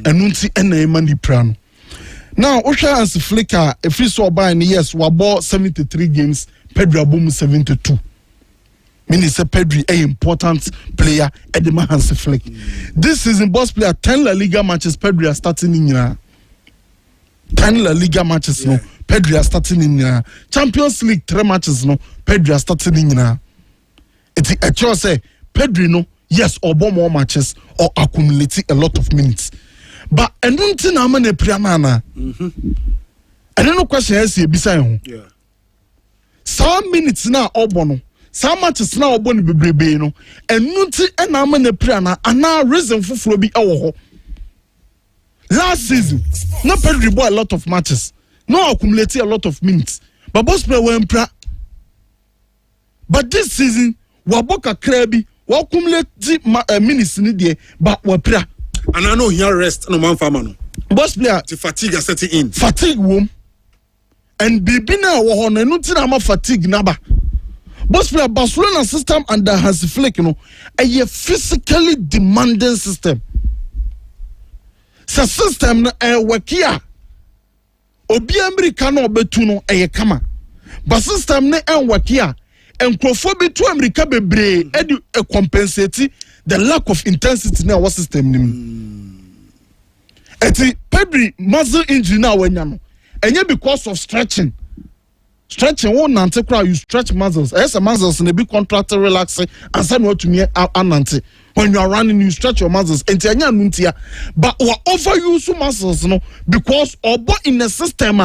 Enunti ena ni prano. Now, Osha and Flicker, if you saw by yes, we bought 73 games, Pedro Abum 72. Meaning, say Pedro a important player at the Hansi Flick. This season, boss player 10 La Liga matches, Pedro are starting in 10 La Liga matches, no, Pedro are starting in Champions League 3 matches, no, Pedro are starting in it's actually say Pedro, no, yes, or bomb more matches or accumulate a lot of minutes. But I don't think I'm a priamana. I don't know question is here beside you. Some minutes now, Obono. Some matches now, Obon be no. And Nunti and I'm a priana, and now reason for Flobi our last season. No Pedro bought a lot of matches, no accumulated a lot of minutes. But boss player went pra. But this season, Waboka Krabi, accumulate minutes in the but wapra. And I know here rest no man farmer no. Boss player the fatigue is setting in. Fatigue wom. And baby now wo no nti na ma fatigue naba. Boss player Barcelona system under Hansi Flick no a physically demanding system. Sa system na work here. Obi America no betu no kama. But system na work here. And crofo to America bebre edu compensate the lack of intensity in our system. Eti Pedri muscle injury now when you and because of stretching won't nante crowd you stretch muscles. As a muscles in a big contract relaxing and send what to me anante. When you are running, you stretch your muscles. But what overuse muscles, no, because obo in the system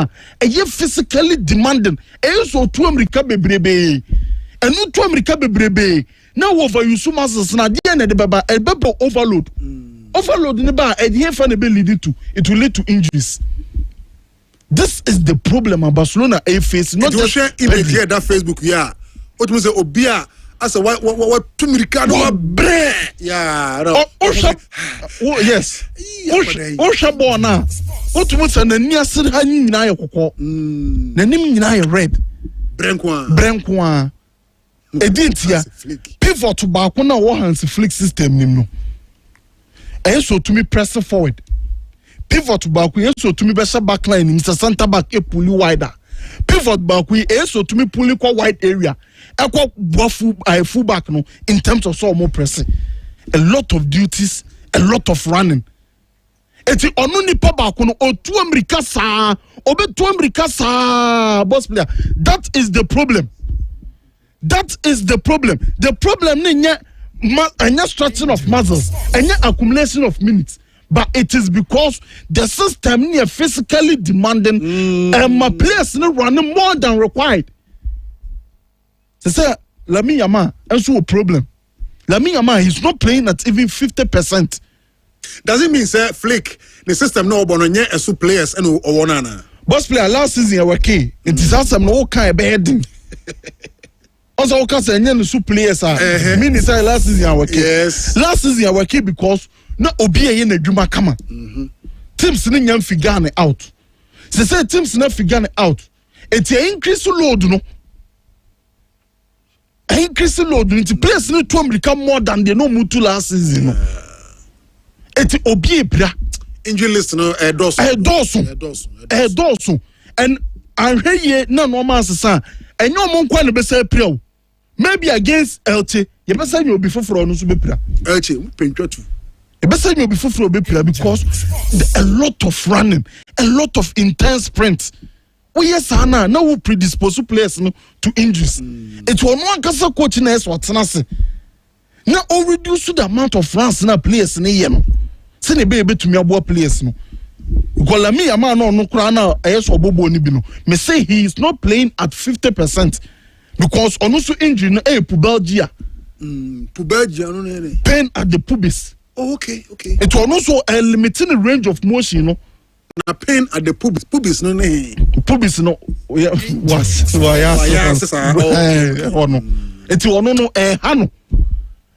physically demanding. So to America bebrebe. And no to America bebrebe. Now overuse muscles na the end of the baba overload. Overload in the bar and here fan lead to it will lead to injuries. This is the problem of Barcelona a face. Not just image here that Facebook, yeah. What was it Obia as a what to Mercado bre. Yeah. Oh yes. Osha bona. What was an near sin na yoko. Na nim nyina red. Brenkwa. Editia pivot to back na wo Hansi Flick system nim no. So to me press forward. Pivot back we so to me better back line Mr. Center back e pull wider. Pivot back we so to me pull kwa wide area. E full back no in terms of so more pressing. A lot of duties, a lot of running. Eti onu nipa back no o tu America sa, obe tu America sa boss player. That is the problem. That is the problem. The problem is stretching of muscles and accumulation of minutes. But it is because the system is physically demanding and my players are running more than required. So say, Lamine Yamal also a problem. Lamine Yamal he's not playing at even 50%. Does it mean say Flick the system no bononye esu players and owonana? Boss player last season were key. It is awesome no kind beheading. Also, okay, say any super players are. Mean say last season I work. Yes. Last season I work because no obi e na dwuma kama. Teams ni nyam figure out. Say teams na figure out. It increase load no. Increase load. The players need to become more than they know mutu last season no. It obi e bra. Injury list no doso. And I hear na normal say and no mon kwa no be say pre. Maybe against Elche, you better say you will be for no so be pra. Elche, pentwatu. You better say you will be for be pra because a lot of running, a lot of intense sprint. Oh yes, Anna, now we predispose players no to injuries. It will no kasa coach na es what na say. Now o reduce the amount of runs na players na ye no. Say na be able to me abo players no. Because Lamine Yamal no kra na yes obobo ni bi no. Me say he is not playing at 50%. Because on also injury no pubalgia. Pubalgia no nene. Pain at the pubis. Oh, okay. It was also limiting the range of motion, no. Na pain at the pubis. Pubis no ne. Pubis no. Was. Oh no. It was no hano.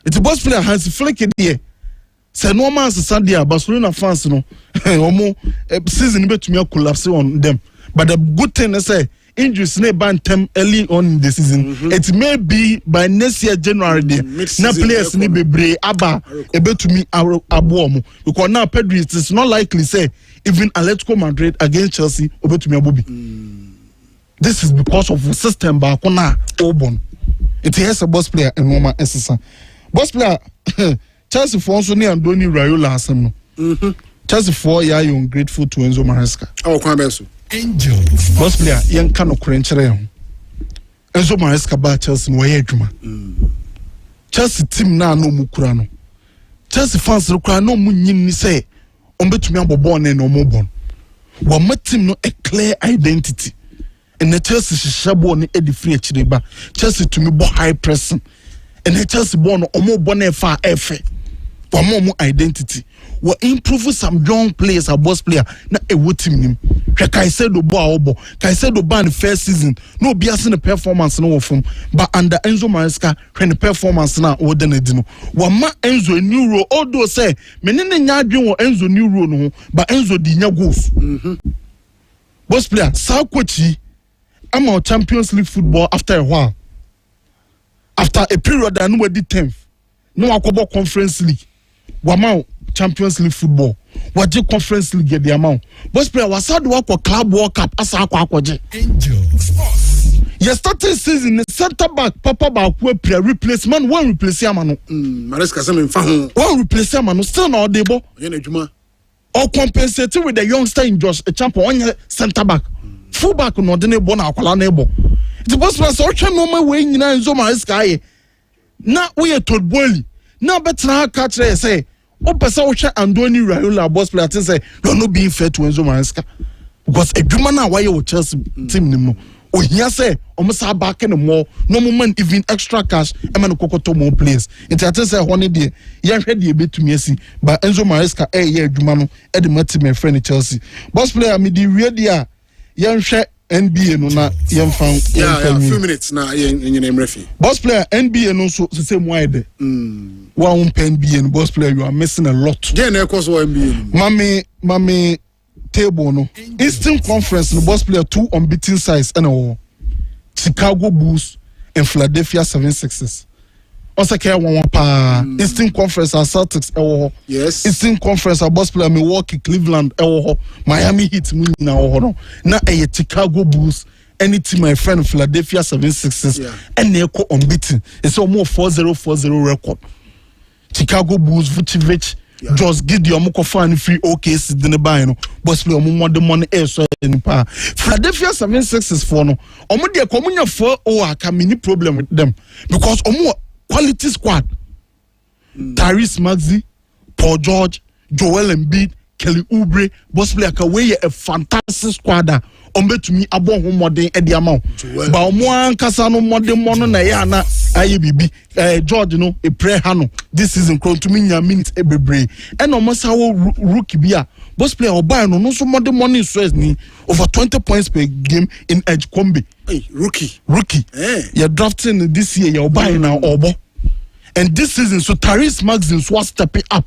It was player Hansi Flick here. Say no man Sunday Barcelona fans no. Omo season bet me collapse on them. But the good thing is say injuries ne bantem early on in the season. It may be by next year January day. Na players ni bebre aba ebetumi abomo because now Pedro it is not likely say even Atletico Madrid against Chelsea obetumi abobi. This is because of the system ba kona obon. It has a boss player and Roma SSA. Boss player Chelsea for also ni Andoni Raiola asem no. Chelsea for ya you grateful to Enzo Maresca. Oh kwa beso. Angel. Boss player yen ka no krenkyere ho. Enzo Maresca ba Chelsea no ye adwuma. Chelsea team na no mukura no. Chelsea fans kura no munyim ni say ombetumi abobo na no mobon. Wa team no a clear identity. And the Chelsea shabo ni edi free chireba. Chelsea to me bo high pressing. And the Chelsea born omo bone fa efe. For more identity. We improve some young players, a boss player. Na a what team him. Kaisedo bo obo. Kaisedo ban the first season. No bias in the performance no from. But under Enzo Maresca, when the performance na oden edino. Wama Enzo a new role. Although say menene nyadwin wo Enzo new role no. But Enzo di nya goals. Boss player, Sakwachi. I'm on Champions League football after a while. After a period that nobody 10th. No Akobo Conference League. Wamao Champions League football. Waje Conference League get the amount. Boss player was hard work for Club World Cup asa akwaje. Angel. You started season the center back Papa Bakwe player replacement one replace him no. Maresca say me fa ho. One replace him no still na odebo. Ye na adwuma. Or compensate with the youngster in Josh a champion on center back. Fullback no de ne bo na akwala na ebo. It was so twa no ma we nyina Enzo Maresca ye. Na we told Boeli. Na betra catch say o pesa wo hwe Andoni Raiola boss player say no being fair to Enzo Maresca. Because adwuma na why wo Chelsea team nim no. O hia say o msa back no more no moment even extra cash e ma no kokoto more players. It I say honey dey ye hwe dey betumi asi but Enzo Maresca ye adwuma no e de mati my friend Chelsea. Boss player me di wie dia yen hwe NBA no na yen fan yeah few minutes na yen refi boss player NBA no so same why de one NBA no boss player you are missing a lot then e course NBA mami table no Eastern Conference no boss player 2 unbeaten sides and Chicago Bulls and Philadelphia 76ers also care one pa Eastern Conference are Celtics yes Eastern Conference are boss player Milwaukee Cleveland Miami Heat na Chicago Bulls any team my friend Philadelphia 76ers and they go unbeaten it's almost 4-0 record Chicago Bulls Vucevic just Gideon moko fan free OKC the buy no boss player omo the money so any pa Philadelphia 76ers for no omo dey komunya for aka mini problem with them because omo quality squad. Tyrese Maxey, Paul George, Joel Embiid, Kelly Oubre, boss player ka wey a fantastic squad that ombetumi abon ho modern e di amount. Ba omo ankasa no modern mono na ya na ayebibi George no e pre ha no this season kron to me nya minutes e bebre. E no masa wo rookie bia boss player obai no so modern money stress ni over 20 points per game in edge combi. Hey, rookie. You're drafting this year, you're buying now, Obo. And this season, so Tyrese Maxey was stepping up.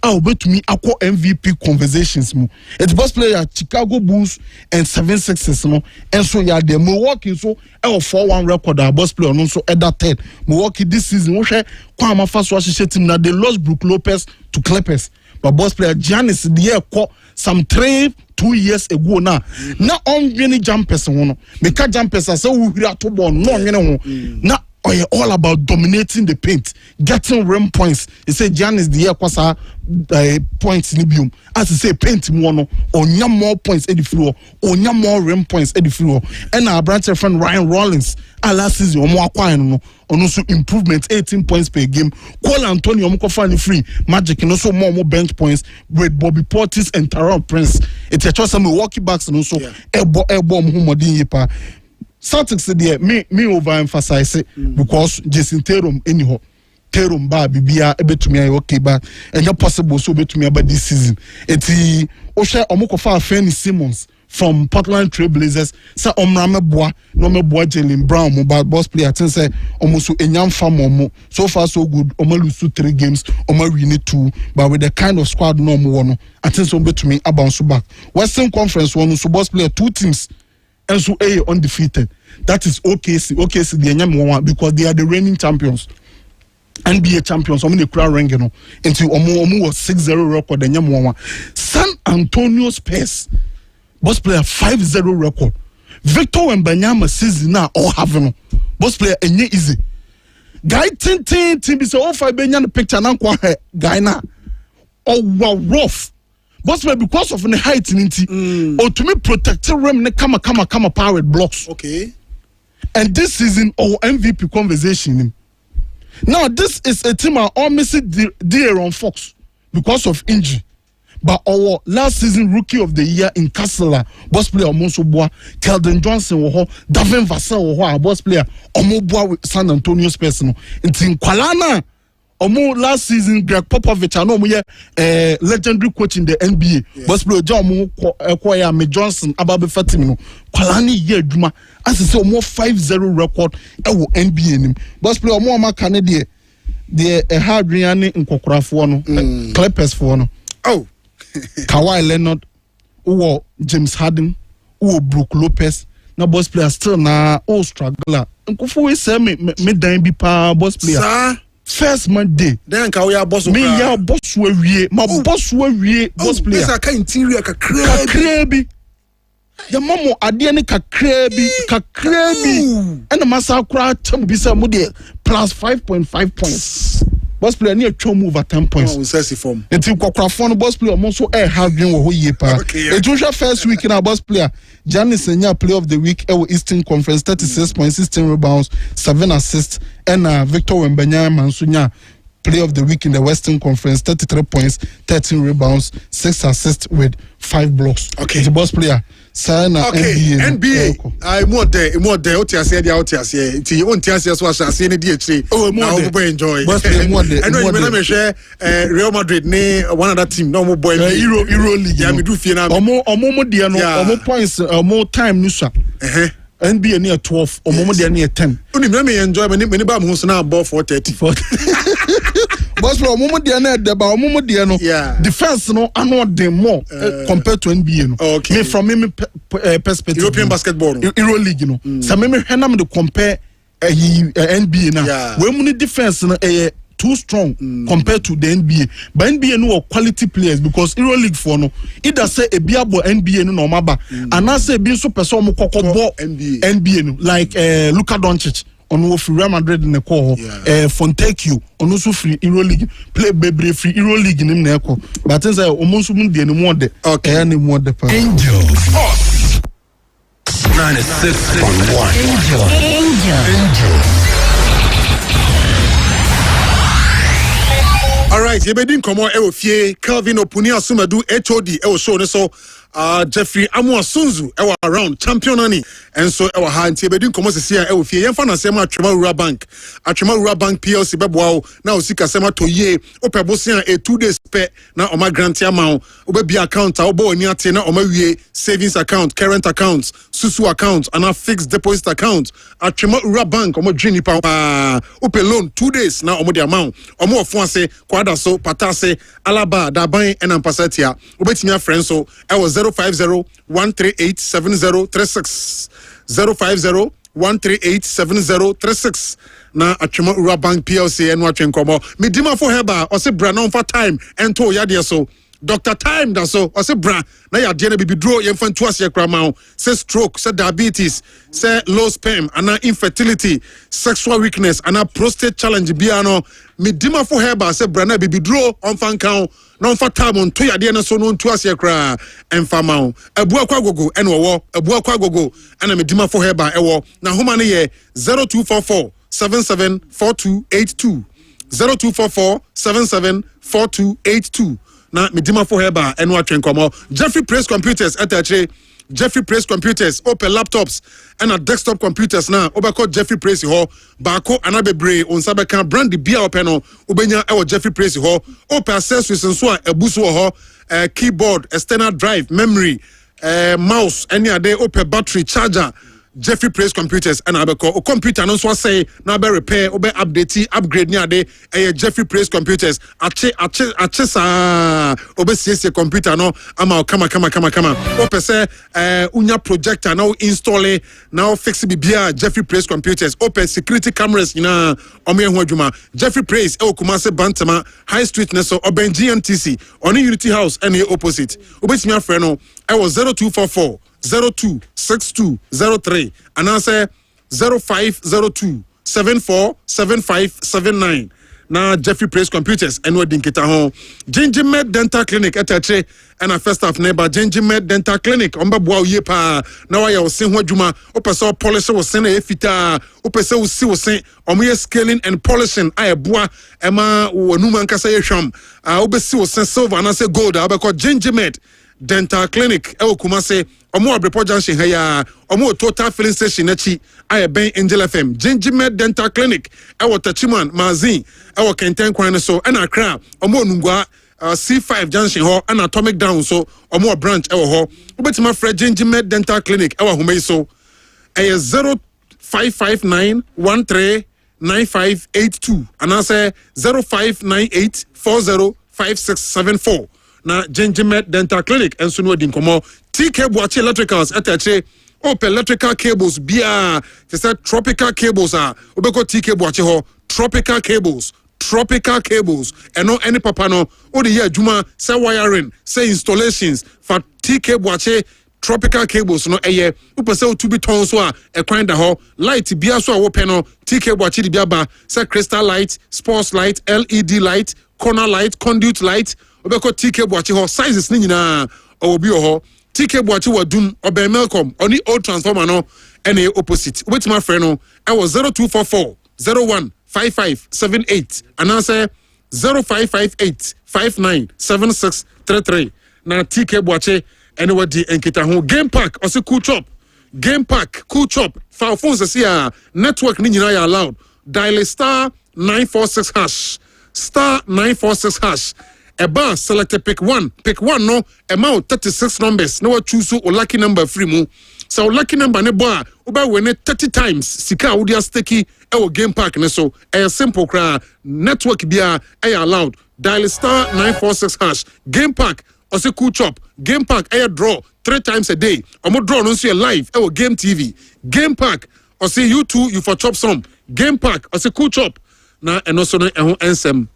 I'll bet me aqua MVP conversations. It's boss player Chicago Bulls and 76ers, no. And so yeah, the Milwaukee so 4-1 record. Our boss player also at that 10. Milwaukee this season, we share Kwame first was team now. They lost Brook Lopez to Clippers. But boss player Giannis the year caught some 2 years ago now. Now on many jumpers one. Because jumpers are so we are to born no now all about dominating the paint, getting rim points. He said Giannis the year kwasa points nibium. As he say paint one on more points at the floor, on more rim points at the floor. And our branch friend Ryan Rollins last season more acquire also improvement 18 points per game. Cole Antonio Mukofani free Magic and also more bench points with Bobby Portis and Tyrone Prince. It's a choice of Milwaukee Bucks and also elbow Muhammadi Yepa. Celtics there me overemphasize it because Jason Tatum anyhow. Tatum ba bibia ebetumi okay ba enye possible so betumi about this season. Eti Osha Omokofa Fanny Simmons from Portland Trail Blazers sa omrame boa no me boa Jalen Brown mo ba boss player tin say omoso enyam fam omo so far so good omo lose 3 games omo win 2 but with the kind of squad no mo no I think so betumi bounce back. Western Conference one so boss player 2 teams and so undefeated. That is OKC. OKC the Enyam because they are the reigning champions. NBA champions, the crown rank, into Omo was 6-0 record, the Enyam San Antonio Spurs, boss player 5-0 record. Victor Wembanyama season now all having boss player enye easy. Guy tin be say oh five benyan picture na kwa guy na oh rough. Boss player because of the height or to me protected rim ne kama power with blocks. Okay. And this season our MVP conversation. Now this is a team all missing De'Aaron Fox because of injury. But our last season rookie of the year in Kassala, boss player Omonso Boa, Keldon Johnson Davin Vassell our boss player Omo Boa with San Antonio Spurs no. In Kualana, Omo last season Greg Popovich I know legendary coach in the NBA. Yeah. Boss player Omo Koya Me Johnson Ababe Fatimino. Kualani year Juma as I say Omo 5-0 record NBA nim. Boss player Omo Ama Canada the Hadrian in Kokorafo no Clippers for no. Oh Kawhi Leonard, James Harden, Brook Lopez, na boss player still na struggler. Nkufo we say me dan bi pa boss player. Sir, first Monday. Then ka we boss. Me ya boss we wie, ma boss we wie boss player. Esa ka interior ka krebi. Ya mamo ade ne ka krebi. And masa kura cham bi say mo de plus 5.5 points. Boss player near two move at 10 points. Oh, says form. Until Kwafon boss player also have been who ye pa. It was your first week in our boss player. Giannis Senya player of the week Eastern Conference 36 points, 16 rebounds, 7 assists, and Victor Wembanyama Mansunya player of the week in the Western Conference 33 points, 13 rebounds, 6 assists with 5 blocks. Okay. The boss player. Sana NBA. I more there. Otiasia, Ti Ontiasia so as any DH. Oh, more enjoy. But more there. I know you may share Real Madrid ne one other team. No more boy. Euro League. Yeah, me do fear now. Omo dia no. Omo points. More time nusa. NBA near 12. Omo dia near 10. Only me enjoy. Many ba mo so na ball 430. But for Omo dia na de ba Omo dia no. Defense no ano dem more compared to NBA no. Okay. Me from me perspective. European basketball. Euro League no. So me hwenam de compare NBA na. We mu defense no too strong compared to the NBA. But NBA no quality players because Euro League for no either say a biabo NBA no maba and I say be so person mo kokko NBA no like Luka Doncic on wo free Real Madrid in the call Fontecchio on also free Euro League play bebre free Euro League nim na ekọ but say omonso mu de no more de any more de Angel 96.1 Angel All right, you been come on fie Calvin Opuni Asumadu HOD show ne so Jeffrey Amu Asunzu around champion ani and so ha nti be din komo sese a fie yemfa na sema Atwema Bank PLC beboa na osika sema to ye opebosia 2 days pe na oma grant amount obebi account a obo oni ate na oma wie savings account current accounts susu account and a fixed deposit account Atwema Bank omo dwini pa ope loan 2 days na omo the amount omo ofo ase kwada so patase alaba daban and ampasatia obetimi friend so I was 050-138-7036 050-138-7036 na Atwema Bank PLC and watching komo medima for heba or say bra no for time and to yade so Dr. Time da so or say bra na yade na bibi draw yemfa ntu ase krama say stroke say diabetes say low sperm and infertility sexual weakness and prostate challenge bia no medima for heba say bra na bibi draw on fan kan no for time on to yade na so no ntu ase kra emfa ma abu akwagogo ene wo abu akwagogo ana medima for heba ewo na homa ne ye 0244 774282 0244-774282 na medima for heba eno atwen komo Jeffrey Praise Computers atache Jeffrey Praise Computers open laptops and desktop computers na obako Jeffrey Praise ho baako anabebre onsabeka brand bia open no obenya ewo Jeffrey Praise ho open accessories nso a ebuso ho keyboard external drive memory mouse any ade open battery charger Jeffrey Praise Computers and abeko o computer no so say na be repair o be update upgrade ni ade Jeffrey Praise Computers ache sa o be CC computer no ama kama o pese unya projector now install it now fix bibia Jeffrey Praise Computers open security cameras na omo ehun adwuma Jeffrey Praise e Kumase Bantama High Street neso oben GNTC on Unity House any opposite obetimi afre no I was 0244 026203 and answer 0502 747579 na Jeffrey Praise Computers and we dinkita ho Gingimed Dental Clinic etache and a first half neighbor Gingimed Dental Clinic omba boa ye pa na wa ya osin ho adwuma opese polish wo sen na efita opese wo si wo sen omo scaling and polishing aye boa ema wonu mankasa ye hwam obesi wo sen silver na say gold abeko Gingimed Dental Clinic Kumase omo Abrepo Junction heya omo Total Filling Station achi aye ben Angel FM Gingimed Dental Clinic Tachiman Mazin Kenten Kwan so and Accra omo Nungwa C5 Junction ho and Atomic Down so omo branch ho obetima Fred Gingimed Dental Clinic Humei so 0559139582 and I say 0598405674 na Gingimed Dental Clinic and so no din komo TK Boachi Electricals atache electrical cables bia they said tropical cables obeko TK Boachi ho tropical cables and no any papa no o the year juma say wiring say installations for TK Boachi tropical cables no eye upese to be ton so e kwan da ho light bia so wo pe no TK Boachi di bia ba say crystal light, sports light, LED light, corner light, conduit light obeko TK Boachi ho sizes ni nyina obi ho TK Boachi wadum obe Melcom oni old transformer no any opposite which my friend no I was 0244 015578 and answer 0558 597633 na TK Boachi anybody enkita ho game park also cool chop for phones see network ni nyina ya allowed dial *946 hash *946 hash Eba select pick one no amount 36 numbers no what choose o lucky number free mu so lucky number ne boa oba win 30 times sika wodia sticky e game park ne so a simple cra network bia e allowed dial *946 hash game park also cool chop game park e draw 3 times a day omo draw no so live e game TV game park or say you too you for chop some game park also cool chop na eno so no ehun ensem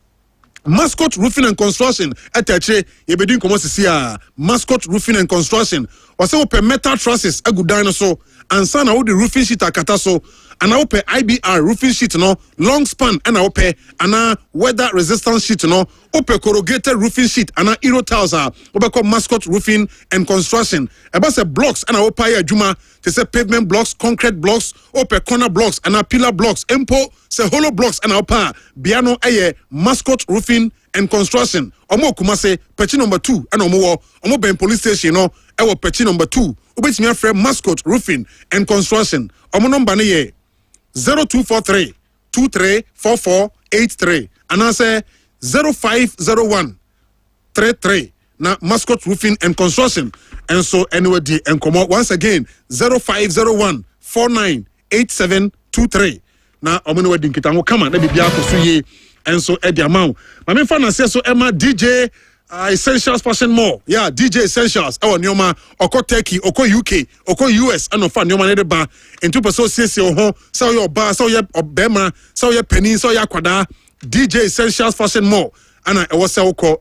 Mascot Roofing and Construction etache yebedin komo sisia Mascot Roofing and Construction o se open metal trusses agudan so ansa na wo the roofing sheet akata so ana wo pe IBR roofing sheet no long span ana wo pe ana weather resistant sheet no open corrugated roofing sheet ana Euro tiles obeko Mascot Roofing and Construction eba se blocks ana wo pa ya adwuma te se pavement blocks concrete blocks open corner blocks ana pillar blocks empo se hollow blocks ana wo pa biano eye Mascot Roofing and Construction omo Kumase pechi number 2 ana omo ben police station no ewo pechi number 2 obetimi afre Mascot Roofing and Construction omo number ne ye 0243 234483 and I say 0501 33 na Mascot Roofing and Construction and so anyway the and come once again 0501 498723 na omo wedding kita kama na bibia akoso ye and so e the amount my me fan say so Emma DJ Essentials Fashion Mall yeah DJ Essentials our nyoma oko Turkey oko UK oko US and of nyoma ne de ba into person siesie ho so your bar so your obema so your penny so your kwada DJ Essentials Fashion Mall and I was say oko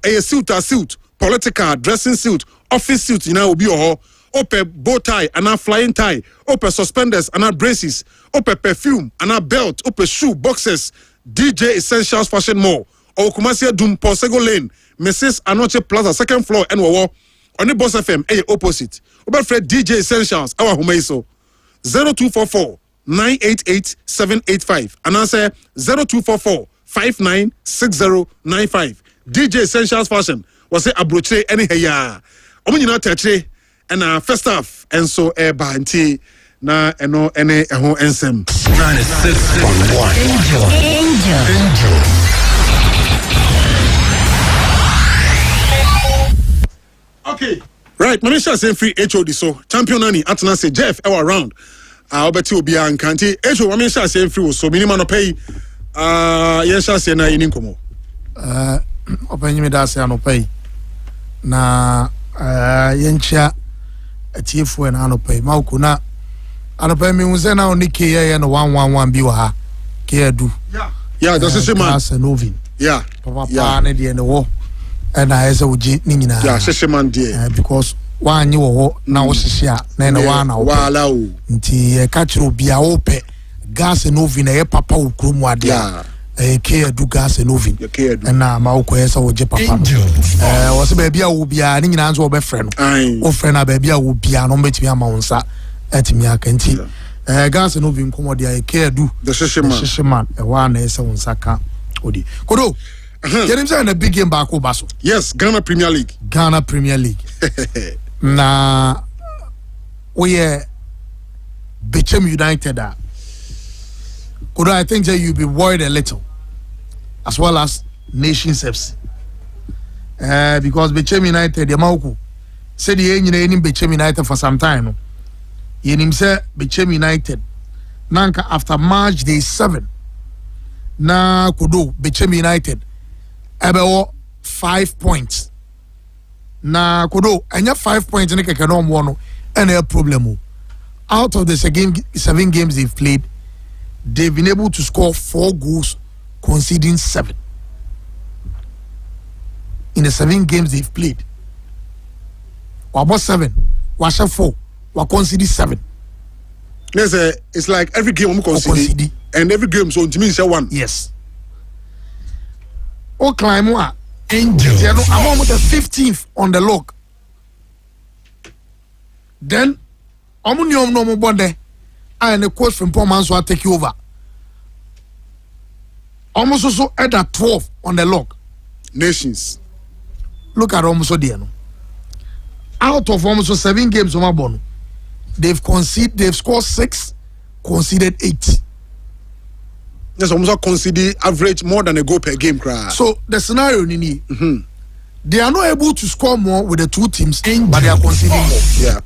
suit political dressing suit office suit you know obi ho open bow tie and a flying tie open suspenders and a braces open perfume and a belt open shoe boxes DJ Essentials Fashion Mall or Kumasi Dum Posego Lane Mrs. Anoche Plaza second floor and on the Boss FM opposite about Fred DJ Essentials our Humeiso 0244 988 785 and answer 0244 596095 DJ Essentials Fashion was say abroche any heya omunyina tache and first half and so banti na eno ene ehon ensem 96.1 Angel. Okay, right. Manisha say free HOD so champion nani atna say Jeff our round. obeti obi ankanti ejo wa me sha se free so minimum no pay yen sha se na yini nkomo openyime da se anopay na yenchia atiefo na anopay mauko na anopay mi unse na onike ye no 111 bi wa ha ke adu yeah that's the man Novin yeah papa na de ne wo na ese uji ni nyina yeah sheshe man de because wanyi wo na wo hihye a na ne wa na wo wala o nti e ka kiro bia wo pe gas Novin e papa wo kromu ade ke adu gas Novin na ma wo ko ese wo je papa wo se ba bia wo bia ni nyina nso wo be frɛ no wo frɛ na ba bia wo bia no betimi ama wo nsa atimi aka nti gas Novin komo de ke adu the shishman e wa na ese wo nsa ka odi kodo Yerim say na big game back baso. Yes, Ghana Premier League. Na we Bechem United. Could I think that you be worried a little, as well as Nations FC. Because Bechem United, the Mauku said the engineer in Bechem United for some time. Yerim say Bechem United. Nanka after March day 7. Na Kudo Bechem United. About 5 points. Na kodo anya 5 points in keke no mo no any problem. Out of the 7 games they've played, they've been able to score 4 goals, conceding 7. In the 7 games they've played. About 7, was 4, we conceded 7. Yes, it's like every game we concede, and every game so it means 1. Yes. O climb one. Angel. I'm on the 15th on the log. Then, I'm on your normal body. And the coach from Poman so I take you over. Almost also at that 12 on the log. Nations. Look at almost so dear. Out of almost 7 games on my bone, they've scored 6, conceded 8. Yes, almost consider average more than a goal per game. So the scenario, Nini, they are not able to score more with the 2 teams, but they are conceding more.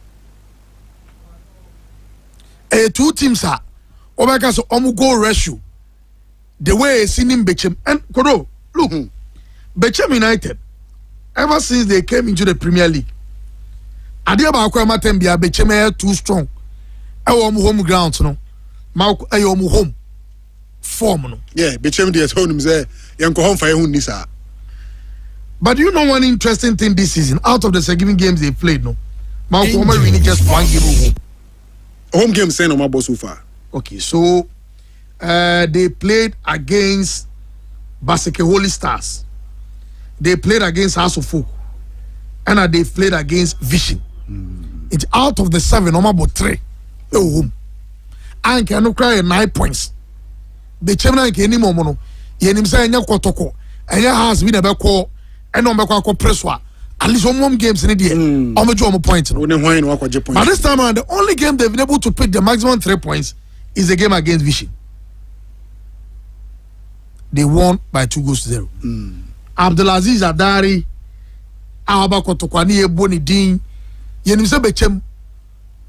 Yeah. 2 teams are Omega so goal ratio. The way seen in Bechem and Kodo, look, Bechem United, ever since they came into the Premier League, Adiaba Akwama Tembia Bechem too strong. Home ground, no, Malco home. Form no. Yeah, Bechem dey at home say yanko home fire hun nisa. But you know one interesting thing this season, out of the 7 games they played, no, Malcolm winning just 1 game home. Home game say no my boss so far. Okay, so they played against Baseke Holy Stars. They played against House of Folk. And they played against Vision. It's out of the 7, no about 3 home. And can cry 9 points. The chairman can any moment. Yenim say nya kotoko. Enya has been a beko and no beko presswa. At least 1 games in the year. Omo point. But this time around, the only game they've been able to pick the maximum 3 points is the game against Vision. They won by 2-0. Abdulaziz Adari, Aba Kotokwani Eboni Din, Yenim say bechem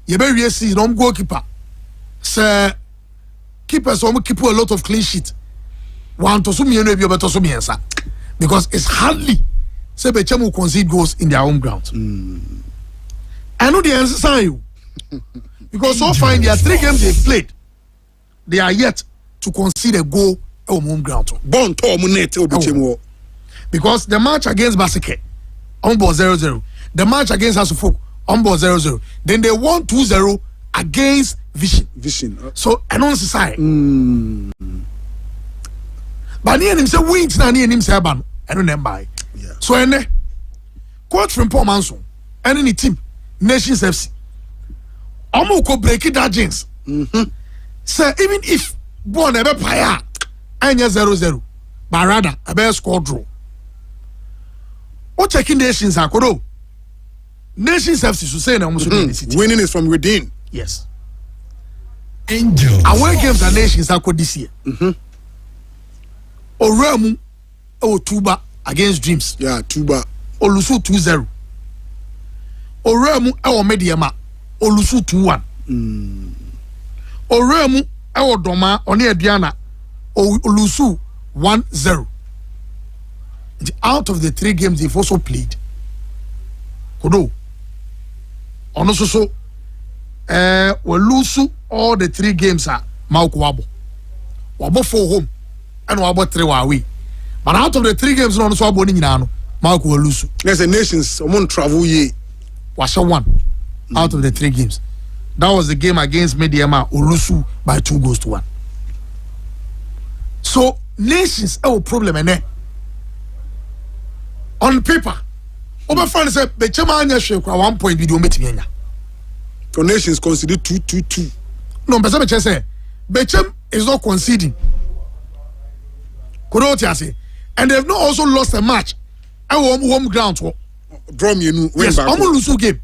Yebe Riesi, no goalkeeper. Sir keepers keep a lot of clean sheet. One to sumi eno beto sumi ensa because it's hardly say Bechem will concede goals in their home ground. I know the answer you because so far in their 3 games they've played, they are yet to concede a goal on home ground. Born to Bechem because the match against Baseke on board 0-0, the match against Asufo on board 0-0, then they won 2-0 against Vision. So I don't say. But near him say wins na near him say ban. I don't know. So ene coach from Paul Manson, any team Nations FC. Omo ko break it that jeans. Say even if born ebe paya anya 0-0, but rather ebe score draw. O checking Nations akodo. Nations FC so say na almost winning is from within. Yes. Angel. Away games and Nations are this year. Oremu Tuba against Dreams. Yeah, Tuba. Olusu 2-0. Oremu Mediama Olusu 2-1. Oremu ewo doma oni aduana olusu 1-0. Out of the 3 games they've also played. Kodo. Ono so we lose all the 3 games are Mauku Wabo. Wabo 4 home and Wabo 3 away. But out of the 3 games no so Wabo ni nyina no Mauku will lose. There's a nations among travel ye. Was 1 out of the 3 games. That was the game against Mediama Olusu by 2-1. So nations have a problem and on paper. Over friends say Bechema anya hwe kwa 1 point video metimi anya. For nations consider 2-2-2. No, but some say Bechem is not conceding. Kodotia say, and they've not also lost a match. I home ground to draw me nu yes, I'm lose game.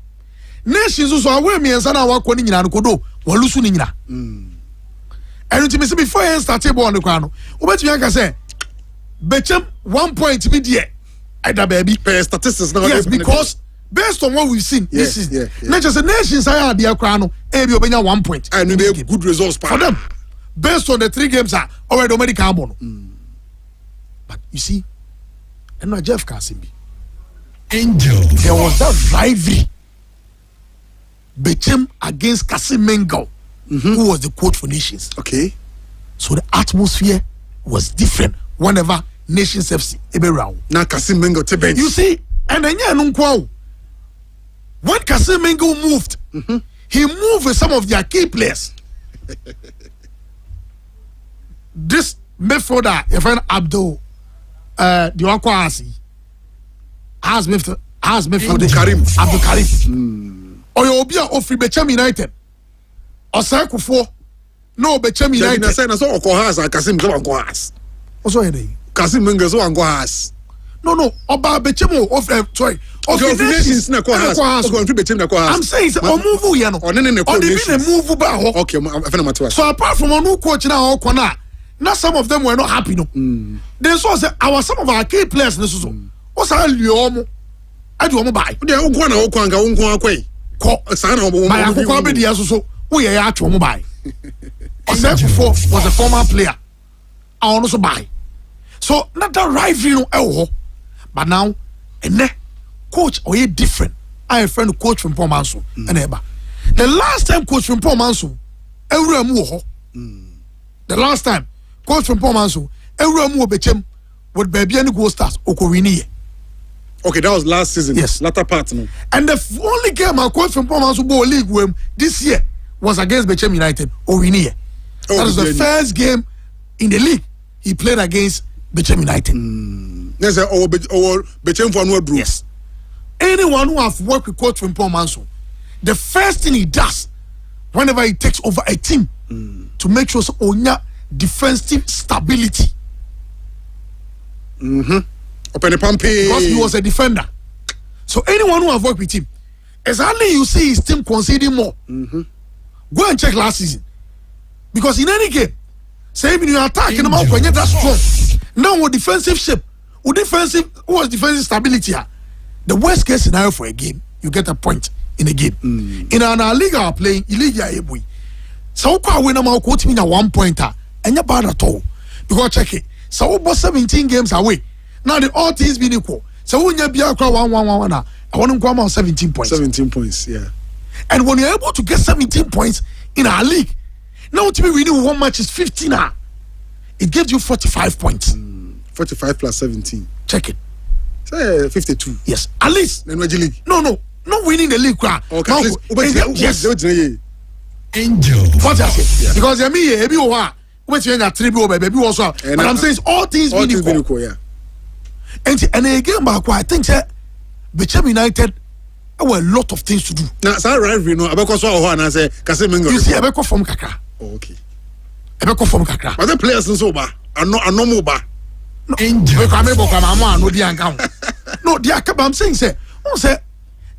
Nations also away me and sana wa kwani nyina no kodo, wa lose ni nyina. And to me say before you start ball on the ground, obetimi aka say Bechem 1 point be there. Either baby statistics now. Yes, because based on what we've seen, this is not just the nations I had their crown, maybe 1 point. And we have good results for them. Based on the 3 games are already American carbon. But you see, and not Jeff Kasimbi. Angel. There was that rivalry. Bechem against Kasim Mengo, who was the coach for nations. Okay. So the atmosphere was different whenever Nations FC around. Now Kasim Mengo to bench. You see, and then when Kasim Mengo moved, he moved with some of their key players. This midfielder, your friend Abdul Diwakwasi, has midfield Abdul Karim. Or you'll be of Bechem United. Or Sakufo, no Bechem United. I said, I saw Okohas and Kasim Zoangohas. Also, any. Kasim Mengo Zoangohas. No. Oba Bechemo of sorry. Of nations na Kohas. I'm saying it's a move you know. Or nene or they been a move back. Okay, I'm finna. So apart from a new coach now or corner, now some of them were not happy no. They saw say some of our key players this so. What's all you I do buy. They go na okwanga unko akwe. Ko sana obo. My akwa be dia so we ya atwo buy. Osefo was a former player. I also buy. So not that rivalry no but now and coach or you different. I have a friend coach from Paul Manso and Eba. The last time coach from Paul Manso, the last time coach from Paul Manso, Bechem with baby and go stars Okorini. Okay, that was last season. Yes, latter part. No. And the only game I coach from Paul Manso Ball League with this year was against Bechem United Orini. That is the first game in the league he played against Bechem United. Yes, Bechem for no bro. Yes. Anyone who have worked with coach from Paul Manso, the first thing he does whenever he takes over a team to make sure onya defensive stability. Because he was a defender. So anyone who have worked with him, exactly you see his team conceding more. Go and check last season. Because in any game, say when you attack and when you're that strong, now with defensive shape, with defensive stability. The worst case scenario for a game, you get a point in a game. In our league, are playing illegal. So, when I'm quoting me a 1 pointer, and you're bad at all. Because check it. So, about 17 games away. Now, the all teams being equal. So, when you're 1-1-1, I want to come out 17 points. 17 points, yeah. And when you're able to get 17 points in our league, now to be winning 1 match is 15 now. It gives you 45 points. 45 plus 17. Check it. Say 52. Yes, at least. No winning the league. Okay, yes. Angel. What I say? Because I mean, baby, baby also. But I'm saying all things being equal. Yeah. And again, I think that Bechem United have a lot of things to do. Now, so rivalry, no, because I say, you see, Abeko from Kakra. Okay. Abeko from Kakra. But the players are so bad. Are no more bad. Angel. No, I'm saying, say,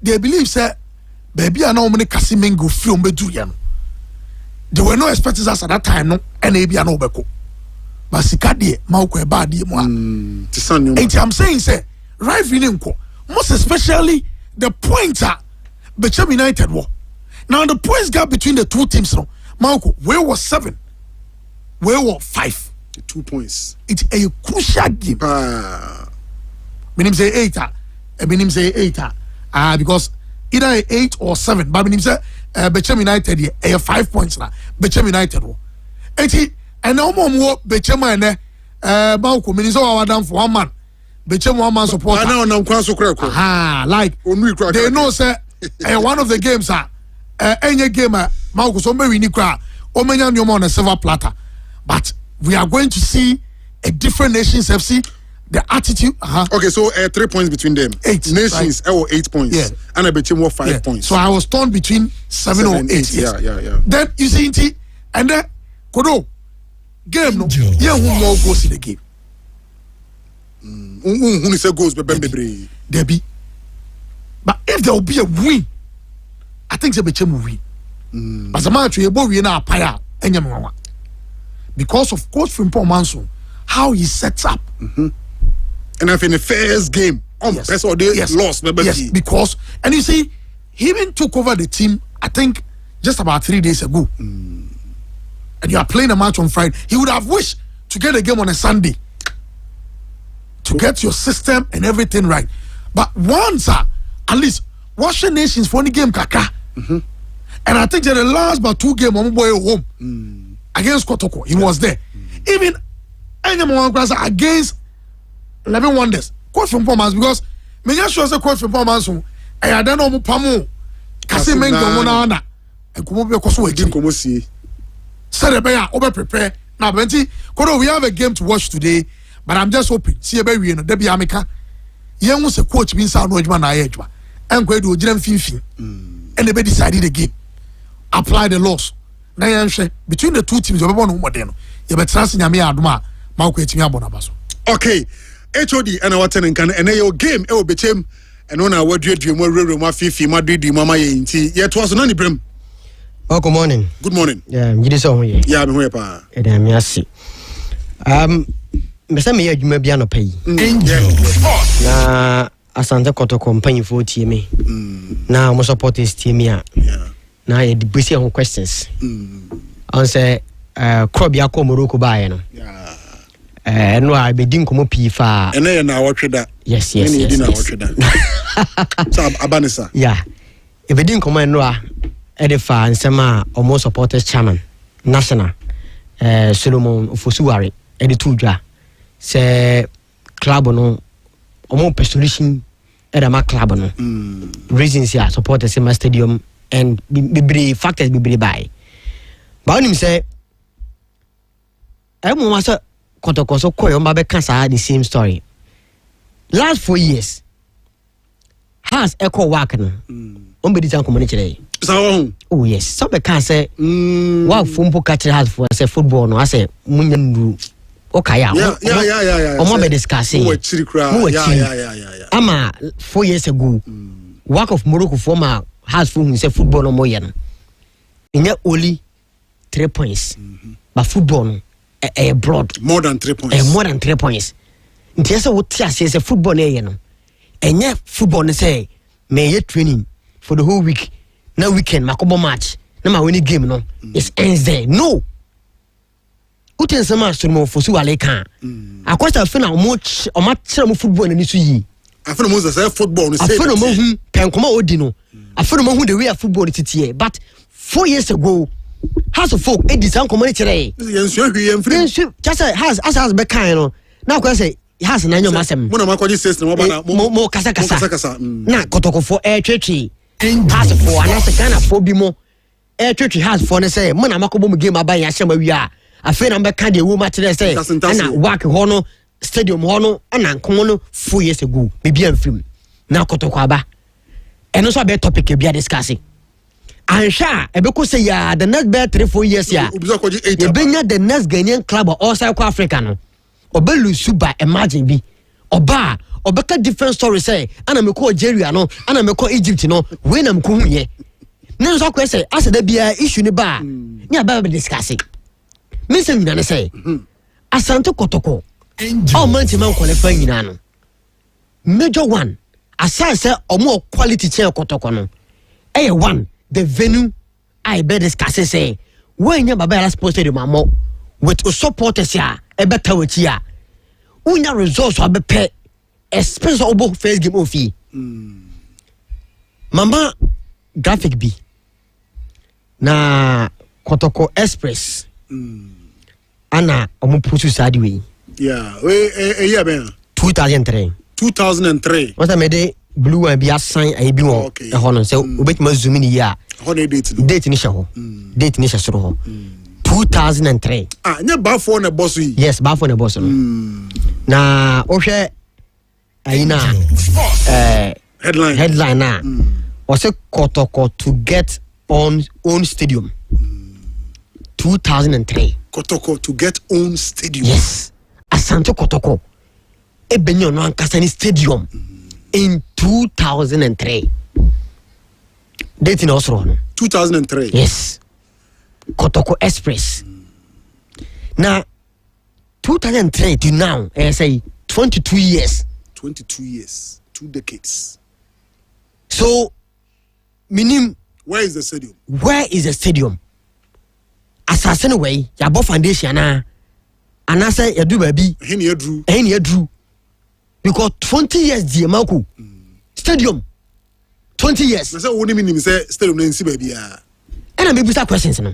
they believe, say, baby, I know many Kasimengo film bedu. They were not expecting us at that time, no, and maybe I know Beko. But Sikadi, Mauko, Badi, I'm saying, say, rivalry, most especially the pointer Bechem United war. Now, the points gap between the two teams, no, Malco, where was 7? Where was 5? 2 points. It's a crucial game. Minim say 8. Minim say 8. Because either 8 or 7. But minim say Bechem United here 5 points na. Bechem United wo. And now more Bechem and Malco minim say our down for 1 man. Bechem 1 man support. Like they know say one of the games any game Malco so me win kra. Omenya nyoma on a silver platter. But we are going to see a different Nations FC. The attitude. Okay, so 3 points between them. 8 Nations, right? 8 points. Yeah. And I bet you 5 points. So I was torn between 7 or 8. Yes. Yeah. Then you see, and then Kodo game no. Yeah, who more goals in the game? Who say goals? There be. But if there will be a win, I think the Bechem will win. But the match we both win our paya and because of Coach Frimpong Manson, how he sets up. And if in the first game, lost. Yes, because, and you see, he even took over the team, I think, just about 3 days ago. And you are playing a match on Friday. He would have wished to get a game on a Sunday to get your system and everything right. But once, at least, Washington Nations for any game, kaka. And I think that the last but 2 games, on boy home against Kotoko, he was there. Even against 11 Wonders, Coach from Pomans, because me just sure say Coach from Pomans, I don't know Pamu, Kasi Mengo Monana, and Kumobe Koso again. Komosi. Sarebea, over prepare. Now, Benti, Kodo, we have a game to watch today, but I'm just hoping. See a baby in Debbie Amica. Young was a coach being sound Rodman Ayedwa, and go to Jim Finfi, and they decided the game. Apply the laws. Now, between the 2 teams, you have one more than you better trust in Yamia Aduma, Malco Bonabaso. Okay. HOD and our tenant can and your game will be chim and on our dream more real Fifi Madrid Mama Yinti. Yet was none brim. Oh, good morning. Good morning. Yeah, you just saw me. Yeah, I'm here, pa. And I see. Mr. Mayor, you may be on a pay. Na Asante Koto company for TMA. Now, most support is TMA. Now, you busy on questions. I say, Krobia Morocco by no. No, I be doing come up fa. And then I watch that. Yes. So Abanisa. Yeah. If we didn't come no edify and sama almost supporters chairman national Solomon Fosuwari editudwa say club no omo persuasion edama club no reasons here supporters in my stadium and be factors be by. But him say emo masa Kotokoso koyo mbabe kansa the same story. Last 4 years has echo work no. Ombedi tan community. So oh yes, some can say wa fumpo catch has for say football no I say munyandu okaya. Yeah. Omo be discussing. Yeah. Ama 4 years ago work of Morocco former has for say football no more no. Inye only 3 points. But football no broad more than 3 points. More than 3 points. Ntiasa wo tia say football na no. Enye football no say may training for the whole week. Now weekend makobo match. Na ma win game no. It ends there. No. Uten sama Solomon Fosuwari kan. Akwata fe na o ma kire mo football na ni so yi. Afeno mo say football no say. Afeno mo hu penkoma odi no. Afeno mo hu the way football titiye. But 4 years ago House of Folk design community just has be kind no na ko say has na nyoma asem mo na makoji says no mo kasa na kotokofo twetwe has for anasa kana for bi mo twetwe has for ne say mo na makobo mu game aban ya hyema wi a afi na be kan de wo match say na work ho no stadium ho no na nkomo no 4 years ago me bi amfim na kotoko aba eno so be topic e bia discussing. Ansha ebeko say ya the next bear 3-4 years ya benya the next Ghanaian club or South Africa no obelu suba imagine bi oba obeka different story say ana meko Algeria no ana meko Egypt no we na mko huye ne so ko say asa da bia issue ne ba ni aba be discussing me say na say Asante Kotoko all man man qualify nyina no major one aside say omo quality chair Kotoko no one the venue I bet discuss say when you Babella Sports Stadium amo with supporters ya e better with ya unya results wa be pay expense obo first game ofi mama graphic B na Kotoko Express ana omo pursue side way yeah yeah ben 2003 what I made blue and be assign a be one a honor so ubet ma zoom in ya date ni shaho date ni shasoro 2003 nya ba for na boss yi yes ba for na boss no na ohwe ayina headline na was a Kotoko to get own stadium 2003 Kotoko to get own stadium yes Asante Kotoko ebenyo no ankasa stadium in 2003 date in Oslo 2003 yes Kotoko Express now 2003 to now I say 22 years 2 decades so minim where is the stadium assassin way yabo foundation na anase yadu baby hen yadru because 20 years die maku stadium 20 years na say woni minim say stadium na nsi baby a and maybe some questions no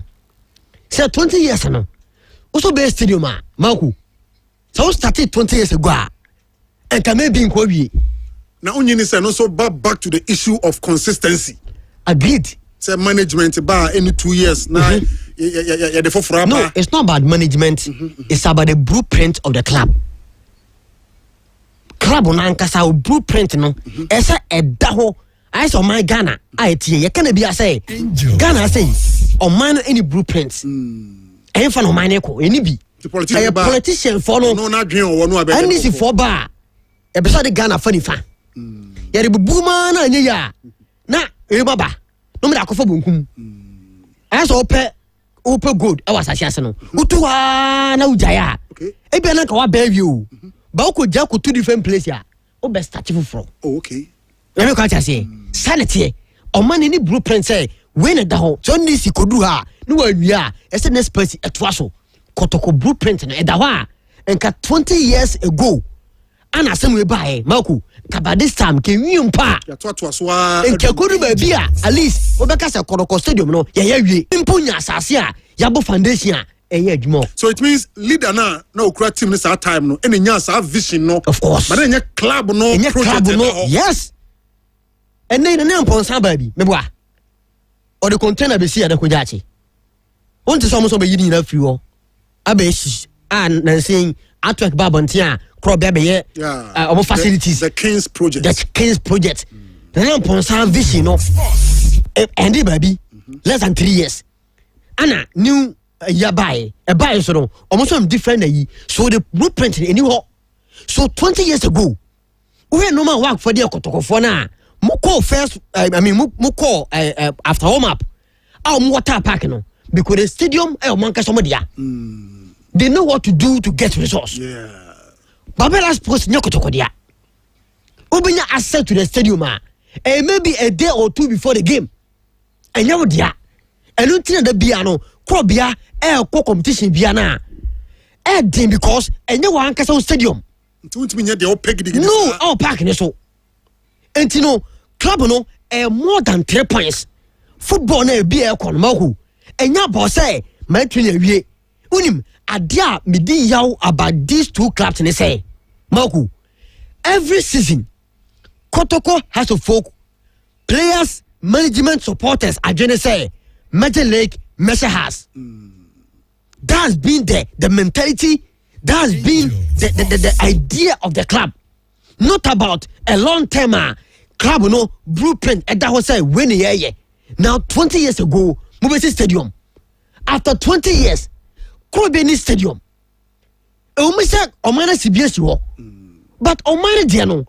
say 20 years no also be stadium a maku so started 20 years ago and can maybe nko wie na onye ni say no so back to the issue of consistency agreed say management ba any 2 years na ya the for no it's not about management it's about the blueprint of the club na ankasa blueprint no esa edaho I saw my Ghana IT you can be say Ghana say on man any blueprint e fa no man eko eni bi a politician for no na dwen wo no abeg and this for bar e be say the Ghana fa ni fa ya de buma na anya ya na e baba no me da kofa bonkum I saw ope good e was asiase no utuwa na ujaya e bi na ka wa ba wi ba ko ja ko two different places ya o be start from okay let me catch say sanity o man ni blueprint say when the ho so ni si kodu ha no wa wia e say next person etwa so Kotoko blueprint no e da ho a enka 20 years ago ana asem we bae maku kaba this time ke wium pa ya to so a enka kodu ba bia at least obeka say Kotoko stadium no ya wie impunya asase a ya bo foundation a so it means leader na okura team this time no any nya sa vision no of course but enya club no project no yes and then na mponsa baby meboa or the container be see ada ko jaachi won te so mo so be yini na free wo abeshi and na saying attract babontia crop be ye facilities the Kings project na mponsa vision no and the baby less than 3 years ana new ya buy so no almost different so the blueprint anywhere so 20 years ago we no man work for the Kotoko for na mo call first mo call after warm up mo water park no because the stadium man ka somedia they know what to do to get results Babella Sports nya Kotoko dia obinya access to the stadium maybe a day or two before the game and you dia enu tina da bia no Krobia competition bia na din because enye wa ankasa stadium ntumi nya de o peg dig no our park ne so entino club no more than 3 points football na bia economy enya bo say my twin awie unim adia medi yaw about these two clubs ne say maku every season Kotoko has to folk players management supporters agene say Major League Measure has that's been the mentality, that's been the idea of the club, not about a long term club no blueprint and that was say when yeah now 20 years ago Mubesi Stadium after 20 years Krobeni Stadium say Omana CBS but Omana Diano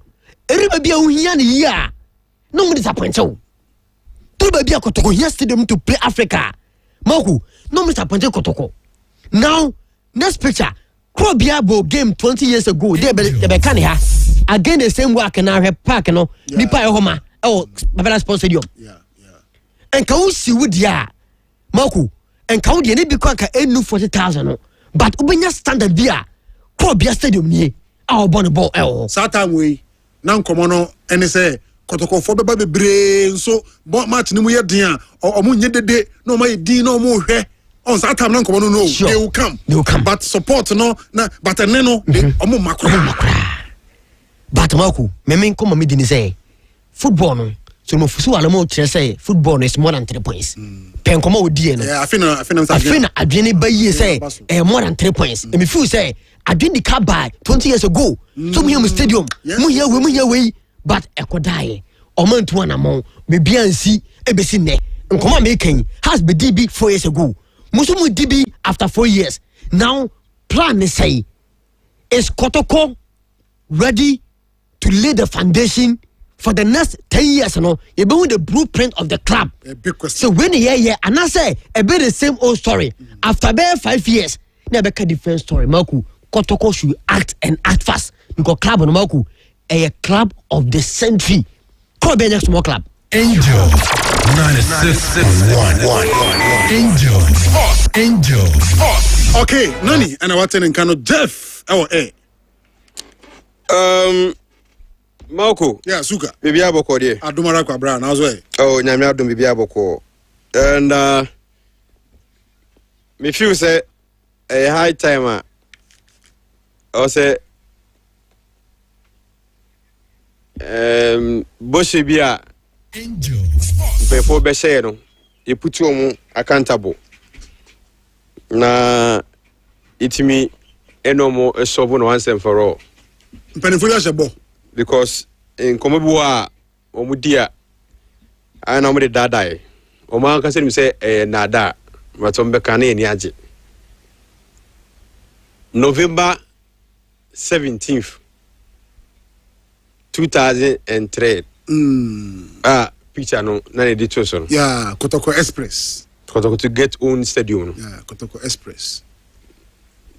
everybody uhia ni ya no mo disappoint you to be a Kotoko here stadium to play Africa Moku, no Mr. Ponte Kotoko. Now, next picture. Krobia Bo game 20 years ago. They be Kania. Again, the same work and I have park, no. Nipa Homa. Oh, Babella Sports Stadium. Yeah. And can you see with ya? Moku, and count the name because enu 40,000 but ubenya standard bia club bia stadium ni our born ball Satan way now come on and say Kotoko for be brain so match ni mu ye den or mu nye dede no ma din no mu hwe on Satan now come on no sure. they will come but support no na but no omo makra but maku me come me din say football no so mo fusu wala mo kire say football is more than 3 points pen come o die no I feel adwene ba yi say more than 3 points and me feel say adwene the car by 20 years ago so mo here stadium mo here we but ekodai o man to na mo me bia nsi ebesi ne nkoma me kan has be DB 4 years ago muso mu DB after 4 years now plan is say is Kotoko ready to lay the foundation for the next 10 years, you be with the blueprint of the club. A big question. So when and I say a bit the same old story. After about 5 years, never a different story. Marku Kotoko should act fast because club on Marku a club of the century. Call be next small club. Angel 96.1. Angel. Okay, Nani and I want to Kano Jeff. Malco. Yeah, Suka. Maybe Aboko dear. Adumara kwa Brown, as well. Oh, Nyamiadum Bibi Aboko. And me feel say a high timer. Or say Boshi Bia Angel. before Besheno. You put you accountable. Na it me no more a sovereign once and for all. Penifolias Shabo. Because in Komabua Omudia I know the dadai. Oma can say nada, but on Bekane and Yaji. November 17th, 2003. Picture no none detoson. Yeah, Kotoko Express. Kotoko to get own stadium. Yeah, Kotoko Express.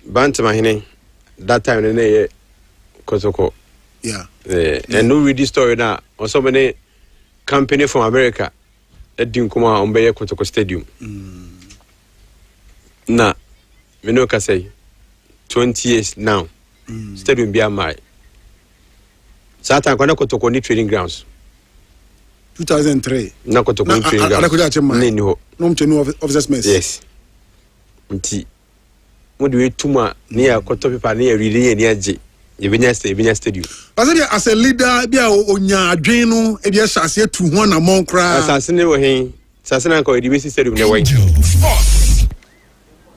Bantamahine that time in Kotoko. Yeah. And no read this story now. Or so many company from America that didn't come out on Bayer Kotoko Stadium. Nah, me no can say 20 years now. Stadium be my. Satan kona Kotoko ni training grounds. 2003. Na Kotoko ni training grounds. No, no officers mess. Yes. Nti. Mo de tuma ni a Kotoko people ni really ni aje. Yebenya stadium. As a leader, be a onya adwenu e bia hyase tu ho na mon kra. Asasene wo hen. Asasene anko e bisi stadium ne way.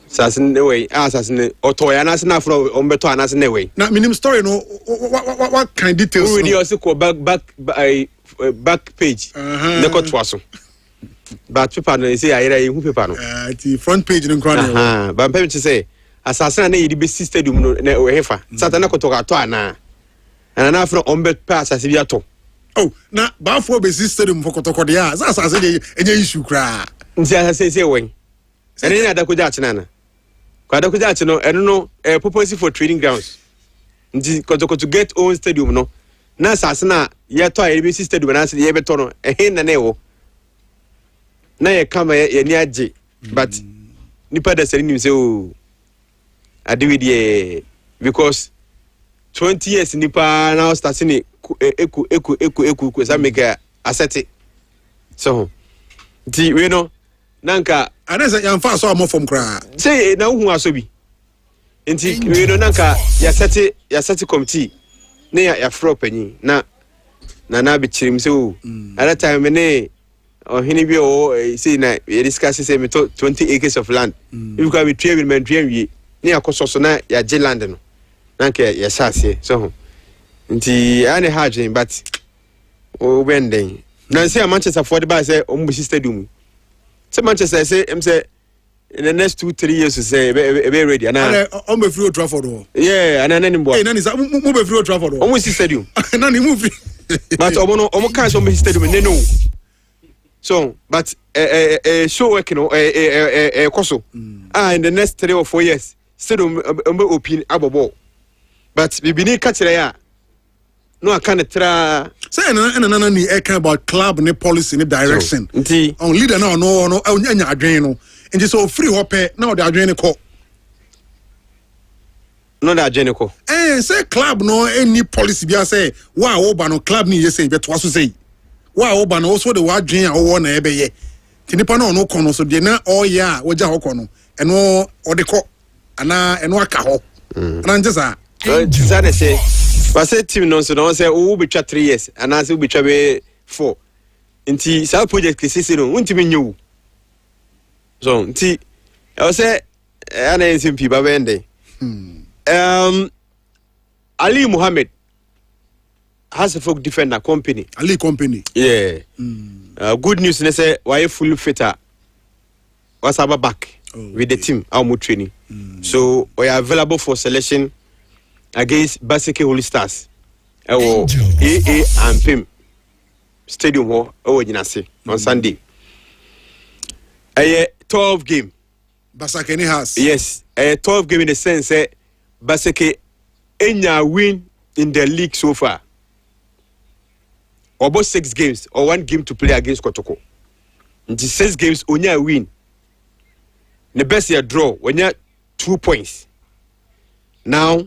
Asasene way. Asasene otoya na asena afro ombeto anase ne way. Na minim story no what kind details. We also call back page. Ne ko twaso. But people no say ayira hu paper no. The front page no kra. But page say assassin na yidi be stadium no na we hefa satana kotoka to ana na afro ombe pass as bia to oh na ba for be stadium for Kotoko dia assassin dey enye issue kra nti assassin say wen ene na adako ja chena na kwa adako ja cheno eno no purpose for training grounds nti Kotoko to get own stadium no na assassin na ye to a be stadium na say ye be to no ehin na na wo na ye kama ye ni age but nipa da seri nim say oh adiwidie because 20 years nipa now starting eku sa make asset so di we no nanka anasa yan fa so am from kra say na hu aso bi enti we no nanka ya set committee na ya fro panyi na bi chirim say o at that time ne ohini bi o say na we discuss say me 20 acres of land if we try with men wie ni akososo na ya Jeland no nanka ya sase so nti ane hajin but o benden na say Manchester for the ba say ombusi stadium say Manchester say say in the next 2-3 years say be ready ana on be free Old Trafford yeah ana nani mbo eh nani sa mo be free Old Trafford ombusi stadium nani mo free but omo kan so ombusi stadium ne no so but show work no koso in the next 3 or 4 years stadium open abobo but bibini kachire ya no akane tra say na ni e kan about club ni policy ni direction nti on leader no anya adwen no nti so free hope na the adwene ko no da adwene ko say club no any policy bia say wa oba no club ni say beto aso say wa oba no so de wa adwen a wo na ebe ye ti nipa no kono so de na oya wo ja ho kono eno ode ko ana eno aka ho ana nje sa zane say but say team no so no say wo be twa 3 years ana say wo be twa be 4 nti sa project kesese no untimi nyewu so nti I say ana SMP ba bende Ali Muhammad has a folk defender company. Ali company. Yeah. Good news. They say why full fitter. Was about back with the team. Our training. So we are available for selection against Baseke Holy Stars. AA and PIM Stadium Hall. On Sunday. A 12 game. Basake has. Yes, a 12 game in the sense that Baseke any win in the league so far. About 6 games or 1 game to play against Kotoko. In the 6 games, only a win. The best year draw when you 2 points. Now,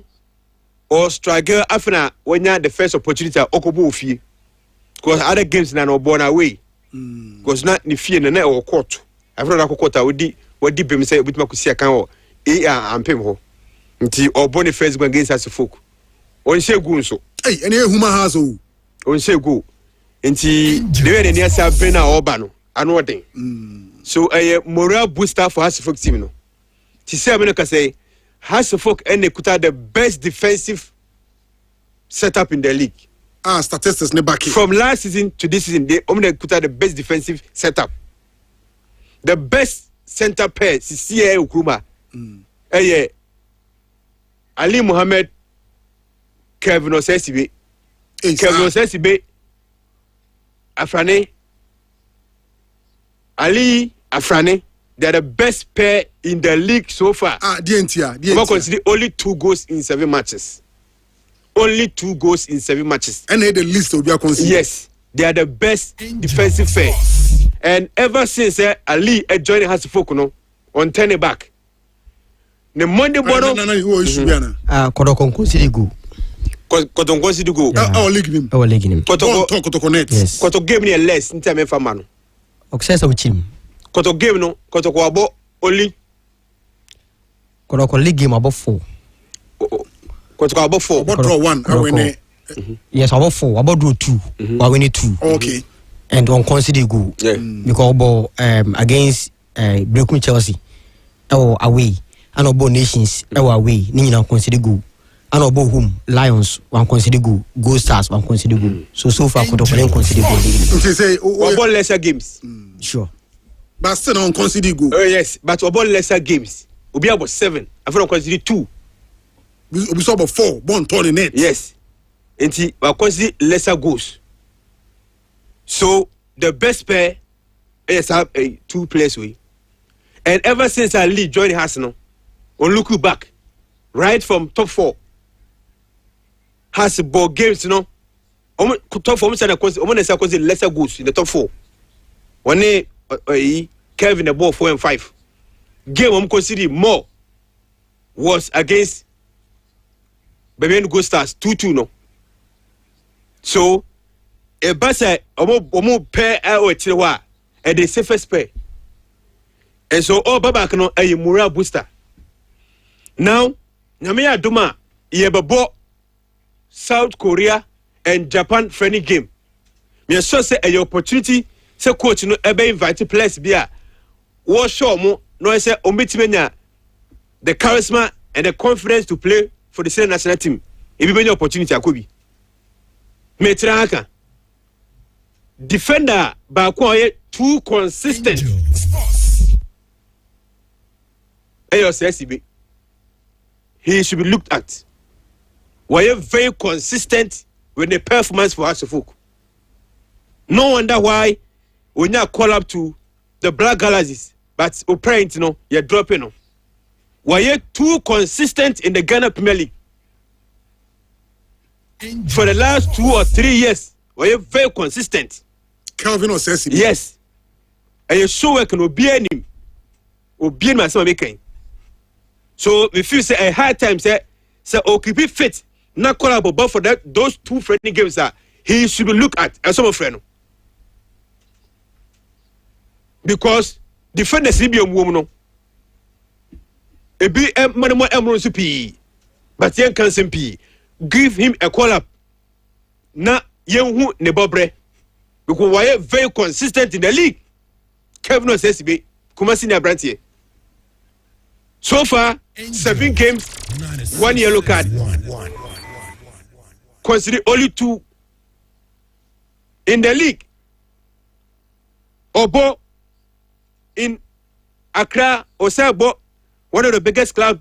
or striker after when you the first opportunity at Okobo Fee. Because other games now are born away. Because not the fear and or court. After that, Kokota would be what deep him say with Makusia can and Pimho. Until or born first go against us folk. On say go so. Hey, and here Huma has on say go. Until the way near Sabina Obano. I know what thing. So a morale booster for Hasselhoff team. No. Tisha say Hasselhoff and Nekuta the best defensive setup in the league. Statistics ne back from last season to this season. They only Nekuta the best defensive setup. The best center pair is CA Ukruma. Ali Muhammad, Kevin Osesibe, Kevin Osesibe, Afrane, Ali Afrane. They are the best pair in the league so far. DNTR. We consider only 2 goals in 7 matches. Only 2 goals in 7 matches. And the list will be considered. Yes, they are the best defensive pair. And ever since Ali joined Hasselhoff on turning back, the Monday morning. Kodokon consider go. Kodokon consider go. Our league him. Kodokon net. Kodokon game ni less in time for man. Success of team. Kodokon game no. Kodokon abo only. Kodokon league game about 4. Kodokon about 4. About draw 1. I win. Yes, about 4. About draw 2. I win 2. Okay. And on consider go. Yeah. Because against Breaking Chelsea, away. And about Nations, away. Nina consider go. And about whom Lions one consider go. Gold Stars one consider go. So far, Kodokon consider go. Say about lesser games. Sure. But still on consider go. Oh yes, but about lesser games. Will be about 7. I feel consider 2. We saw about 4. Born turning net. Yes. And see, I consider lesser goals. So the best pair is have 2 players way. And ever since Ali joined Arsenal, on look back, right from top 4, has ball games, top 4 almost lesser goals in the top 4. One Kevin the ball 4 and 5. Game I'm considering more was against Baby Gold Stars 2-2 no. So a basa omo pair or chiwa and the safest pair. And so all babak no a morale booster. Now, Namia Duma yebabo South Korea and Japan friendly game. Me so say a opportunity say coach no ebe invite players bia. Wo show mo no say omitimenya the charisma and the confidence to play for the same national team. If you any opportunity akobi. Metra haka. Defender Bakwa too consistent. He should be looked at. Why very consistent with the performance for Hasselhoff. No wonder why when you call up to the Black Galaxies, but apparently you're dropping. Why you too consistent in the Ghana Premier League? For the last 2 or 3 years, why you very consistent? Calvin Osesibe. Yes. And you show we can be any. obi ma say make so we feel say a hard time say keep fit na call about for that those two friendly games that he should look at as some friend because defenders be a woman no be money more emerald p but yen can simple give him a call up na yen hu ne bobre because why very consistent in the league Kevin says be Kumasi na brantie so far 7 games 1 yellow card consider only 2 in the league Obo in Accra Osabo one of the biggest club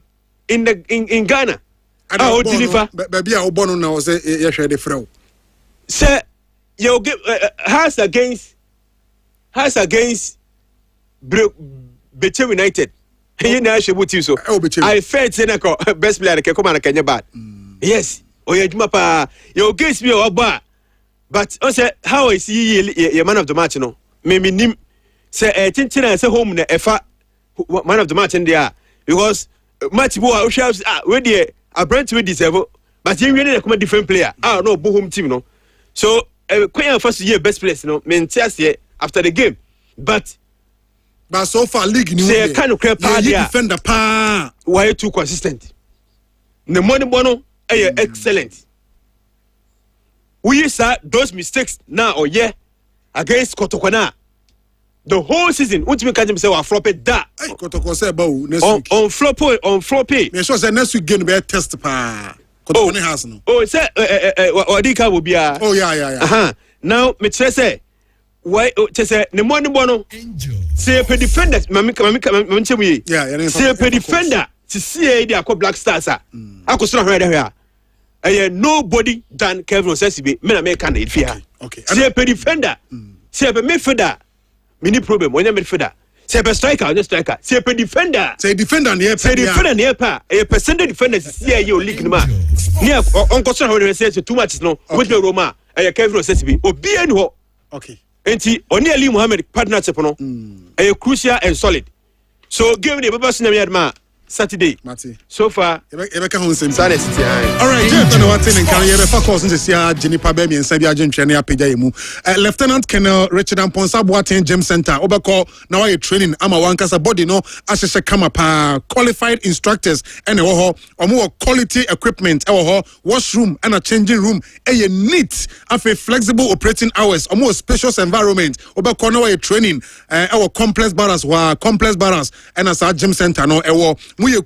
in Ghana how deliver baby Obo no na say you share the frau say you give has against Beche United he na shebuti so I felt say na best player ke come na Kenya bad yes oyeduma pa you against me Oba but on say how is he man of the match no me nim say tintina say home na efa man of the match in there because match bo we dey a brand we deserve but he really come different player no bo home team no so Queen first year best place no me ntia after the game but so far league ni say kind of defender pa why too consistent the money bono excellent we saw those mistakes now or against Kotokona the whole season ultimate catch him say we flop it that Kotoko say about next week on flop it me sure say next week game be test pa Kotokona has no say Odika will be oh yeah now me say why say the money bono say a defender mami say a defender to see the Black Stars akosoro hwe there nobody than Kevin Osesibe me na make it fear okay say a defender say a midfielder mini problem when you midfielder say a striker say a defender near pa a percent defender see your league ma near onkosoro hwe say too much no with the Roma Kevin Osesibe obi enu ho okay enti oni Ali Mohammed partnership no crucial and solid so give the baba sinami adma Saturday Mati so far ebeka hon sem Saturday all right Jeff and what in can you ever course nse sia Jenipa be mi nsa bi agentwe na apagya yemu Lieutenant Colonel Richard Amponsa Boateng Gym Center obeko na why training ama wankasa body no ahyehye kama pa qualified instructors and ho omo quality equipment ho washroom and a changing room neat afi flexible operating hours omo spacious environment obeko na why training our complex barracks and as a gym center no muye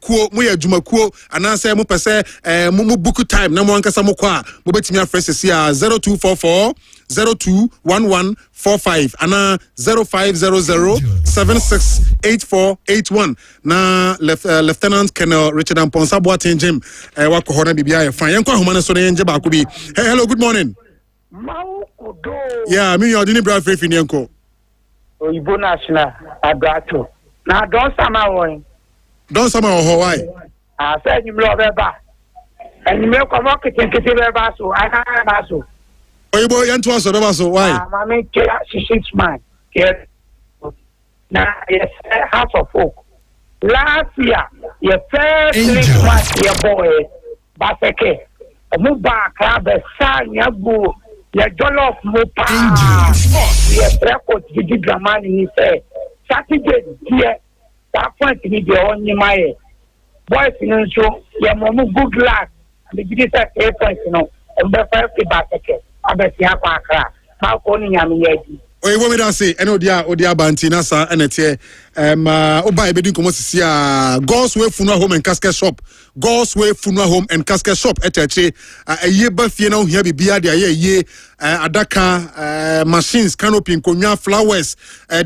adwumakuo anase mo pese mo book time na mo ankasa mo kwa mo betimi afresh sia 0244 021145 ana 0500768481 na Lieutenant Colonel Richard Amponsa Boateng Gym wako hona bibia ya fine yanko ahoma ne so ne nje ba ko bi hello good morning yeah me you didn't bra free ni yanko Oyibo national abrato na don sama won Don't sama ho why? Say you love eba. And you make come kitchen eba so I can't ba so. Oyibo yanto aso beba so why? Mama care 6 man. Now yes House of Folk. Last year your first league match your boy Baseke. Mu ba club sign ya go your jollof mo pa. Yes record Gigi Dramani ni say Saturday here that point to be the only my boys in so your mom good luck and the give us 8 points and the first back again abeti akwa how only nyame yedi oyibo me da say eno dia banti na sa enete oba ebedi komo sisi a God's Way Funeral Home and Casket Shop eteche eye ba fie na ohia bibia de aye adaka machines canopy konwa flowers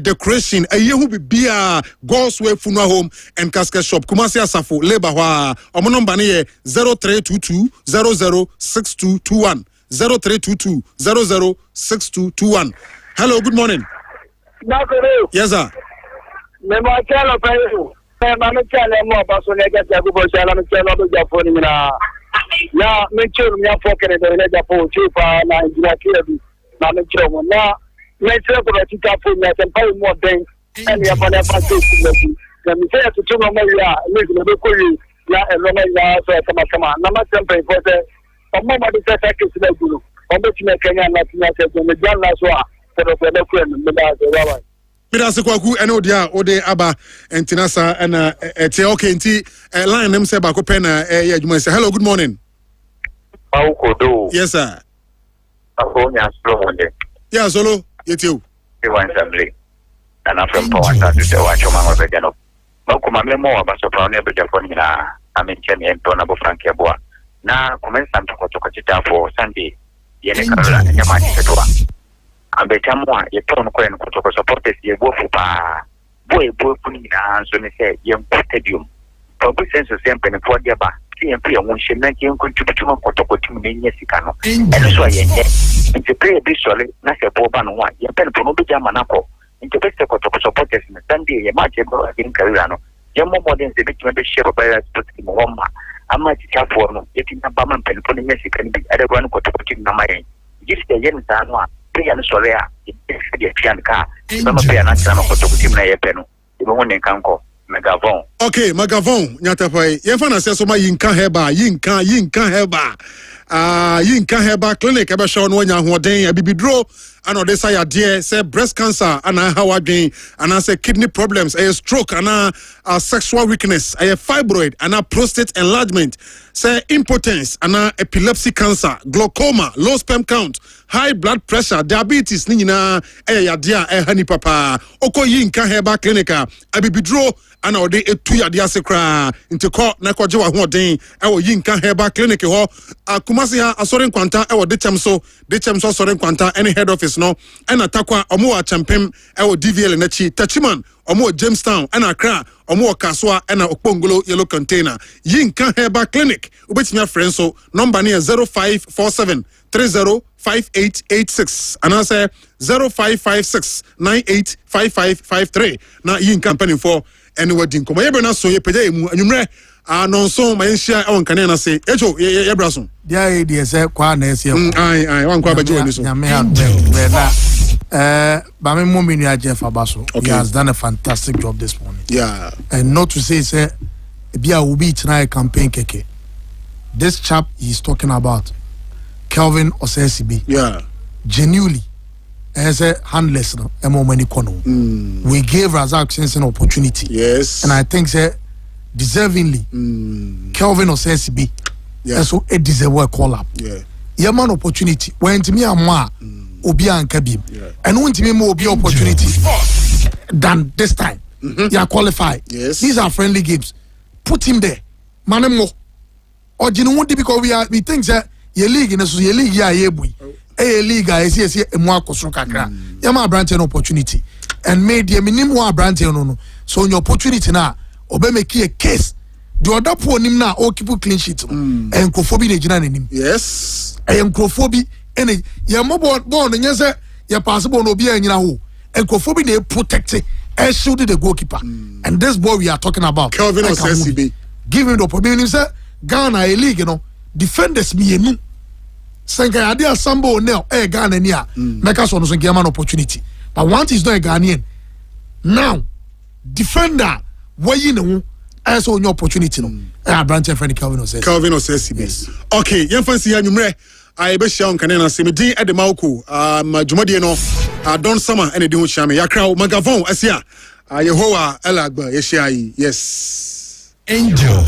decoration eye hu bibia God's Way Funeral Home and Casket Shop Kumasi Asafo labor hwa omo number ne ye 0322 006221 0322 006221. Hello, good morning. Yes, sir. Me mo tell of you. Me ma tell mo ba so lega se go bo shala me tell obo Japan ni na. Ya me tell me afọ kene de lega po chifa na Nigeria bi. Na me tell mo na me tell ko ti ta po me tem pa mo den. And ya pa na pa so me say to two no ya league no ko yi ya no ya so kama na ma tempe for say o mo ma de say take na guru o be ti Kenya na ti na say me jan na so a so no ko me da so bye. Mirasi kwaku ene odia ode aba entinasa na ete okay nti line nem say ba ko pen na ye adwuma say hello good morning. How kodo? Yes sir. Ako nya solo wonde. Yeah solo yetiu. E wan assembly. And I'm from Power to the watch on my vegano. Mako mamemo abaso prawn e beja foni na amencheni entona bo Frankie Boa. Na commence to chita for Sunday. Yene kala nyama chitoa. Ambetamwa ye tono ko en ko supporters ye bo fupa. Boy kuni na anzo ne se ye stadium. Public sense sempre ne for dia ba. CMP ya won shemna ki en contribute mo ko tim ne nya sikano. Eno so ye nye. Nti play bi sole na se bo ba no wa. Ye pen pro no be jama nako. Nti best ko to supporters ne Sunday ye match bo agin career no. Ye mo modern se bit me be share ba ya sport ki mo ma. Ama ti cha for no. Ye tin ba man pen pro ne nya sikano bi ade ro no ko to tim na mayen. Gis te ye nta no a. Play no sole a. Ye pian ka. Ba ma play na cha no ko to tim na ye penu. Ye mo ne kanko. Megavon. Okay, Megavon, nyatapai. Yefa na seso ma yinka heba, yinka heba. Yinka heba clinic ebe show no nya hoden e bibidro ana de say ade say breast cancer ana hawadwen ana say kidney problems, a stroke ana sexual weakness, a fibroid ana prostate enlargement, say impotence ana epilepsy cancer, glaucoma, low sperm count, high blood pressure, diabetes ni nyina yade a hani papa. Oko yinka heba clinic a bibidro ana ode etu yade asekra nti ko na ko je wa hoden e wo yinka heba clinic ho akumasi ha asoren kwanta e wo de chem so asoren kwanta any head office no and atakwa omo wa champem e wo DVL na chi Tachiman omo Jamestown and Accra omo Kaswa and Okpongolo yellow container yinka heba clinic ubetimi friend so number near 0547 305886 and I say 0556 985553 na yinka company for anywhere din komo yebe na so ye pede mu anwumre anonso ma yenhia e won kane na se ejo ye braso dia e die se kwa na ese ai wan kwa baje woni so nyame ha ba me mo menu Jeff Abaso. He has done a fantastic job this morning. Yeah. And not to say bia will be tonight campaign keke. This chap he's talking about Kelvin Osesibi. Yeah. Genuinely as a handless no many kono. We gave Razak Sense an opportunity. Yes. And I think deservingly Kelvin Osesibi so it deserve a call up. Yeah. Yaman opportunity when to me amwa obi anka bim and when to me more obi opportunity than this time. You are qualified. Yes. These are friendly games. Put him there. Manemo. Or you know because we think that your league in a league ya yebui. A league is a more kakra. Yama branch an opportunity. And made the minimum branch no. So in your opportunity now, obe make a case. The other poor him now all keep clean sheet. And crofobia him. Yes. And crofobia any ya mobile born and yes, ya possible no be any now. And crofobia they protect it. And shoot the goalkeeper. And this boy we are talking about Kelvin Osesibi. Give him the opportunity. Say Ghana a league, defenders me. Senka idea sambo now Ghana near make us on some German opportunity. But once he's not a Ghanaian, now defender where you know as on your opportunity no. Branch friend Kelvin Osesibi. Yes. Okay, yen fancy ya numre I be share on kanena se me din e de mauko dwumade no don sama ene de ho hia me yakra Megavon asia Yehowa elagba ye share yes Angel